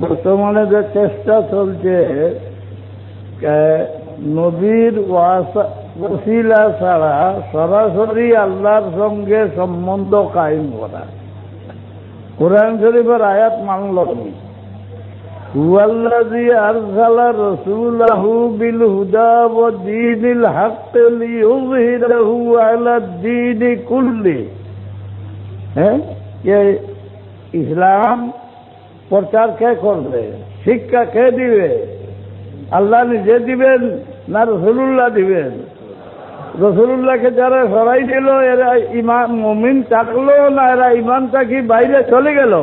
বর্তমানে যে চেষ্টা চলছে নবীর ওয়াসিলা ছাড়া সরাসরি আল্লাহর সঙ্গে সম্বন্ধ কায়েম করা, কোরআন শরীফের আয়াত মানল নি। হুয়াল্লাযী আরসালা রাসূলাহু বিল হুদা ওয়া দীনিল হক লিইয়ুযহিরাহু আলাদ দীনি কুল্লি। ইসলাম প্রচার কে করবে, শিক্ষা কে দিবে? আল্লাহ নিজে দিবেন না রাসূলুল্লাহ দিবেন? রাসূলুল্লাহকে যারা সরাই দিল এরা ইমান মুমিন থাকলো না এরা ইমান থাকি বাইরে চলে গেল?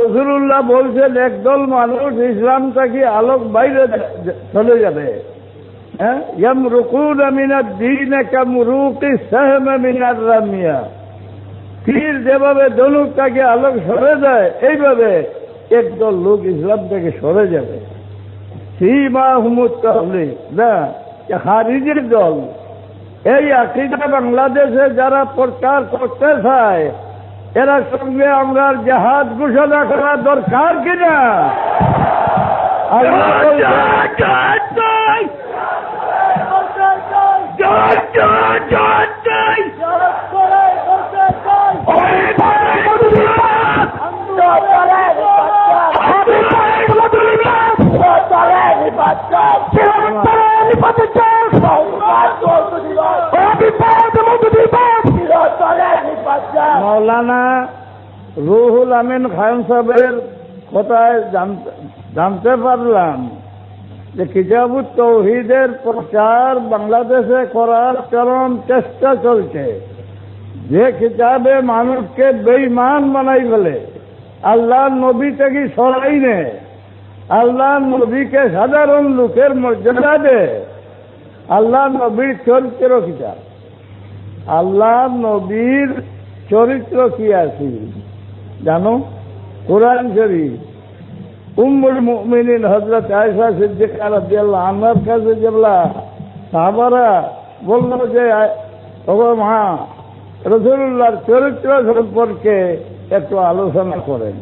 রাসূলুল্লাহ বলছেন একদল মানুষ ইসলাম থাকি আলোক বাইরে চলে যাবে। ইয়ামরুকুনা মিনাদ দীন কামরুকিস সাহম মিনার রামিয়া। তীর যেভাবে ধনুক থেকে আলোক সরে যায় এইভাবে একদল লোক ইসলাম থেকে সরে যাবে। সীমাহুমুত তাহলিক না খারিজের দল। এই আকীদা বাংলাদেশে যারা প্রচার করতে চায় এরা সঙ্গে আমরা জিহাদ ঘোষণা করা দরকার কিনা? মৌলানা রুহুল আমিন খান সাহেবের কথায় জানতে পারলাম যে কিতাবুত তাওহীদের প্রচার বাংলাদেশে করার চরম চেষ্টা চলছে। যে কিতাবে মানুষকে বেঈমান বানাই ফেলে, আল্লাহ নবী থেকে সরাই নে, আল্লাহ নবীকে সাধারণ লোকের মর্যাদা দে। আল্লাহ নবীর চরিত্র কিতাব, আল্লাহ নবীর চরিত্র কি আছে জানো? কোরআন শরীফ। উম্মুল মুমিনিন হযরত আয়েশা সিদ্দিকা রাদিয়াল্লাহু আনহার কাছে যেগুলা সাহাবারা বলল যে ওগো মা, রাসূলুল্লাহর চরিত্র সম্পর্কে একটু আলোচনা করেন।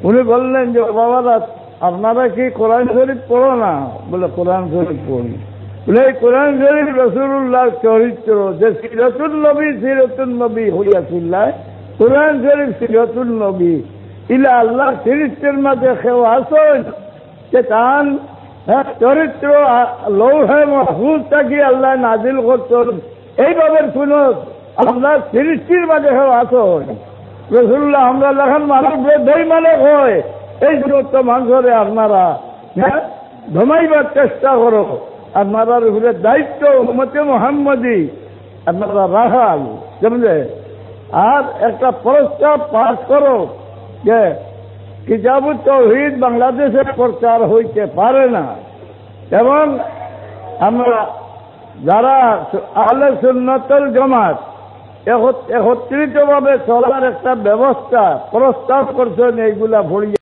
উনি বললেন যে বাবারা আপনারা কি কোরআন শরীফ পড়ো না? বলে কোরআন শরীফ পড়ি। বলে এই কোরআন শরীফ রাসূলুল্লাহর চরিত্র যে সিরাতুন নবী হইয়াছিলেন, কোরআন শরীফ সিরাতুন নবী ইলা আল্লাহ চরিত্রের মাঝে কেউ আসেন যে তান চরিত্র লৌহে মাহফুজ থাকি আল্লাহ নাজিল করতেন। এইভাবে শুনো আল্লাহ সৃষ্টির মাঝে কেউ আসেন। রাসূলুল্লাহ আমরা যখন মানুষ বেঈমান হয় এই সমস্ত মানুষরে আপনারা ধমাইবার চেষ্টা করো। আপনারা উপরে দায়িত্ব উম্মতে মুহাম্মদী আপনারা রাখাল, বুঝলে? আর একটা প্রস্তাব পাস করো যে কিতাবুত তাওহীদ বাংলাদেশে প্রচার হইতে পারে না এবং আমরা যারা আহলে সুন্নাতুল জামাত একত্রিতভাবে চলার একটা ব্যবস্থা প্রস্তাব করছেন। এইগুলা ভরিয়ে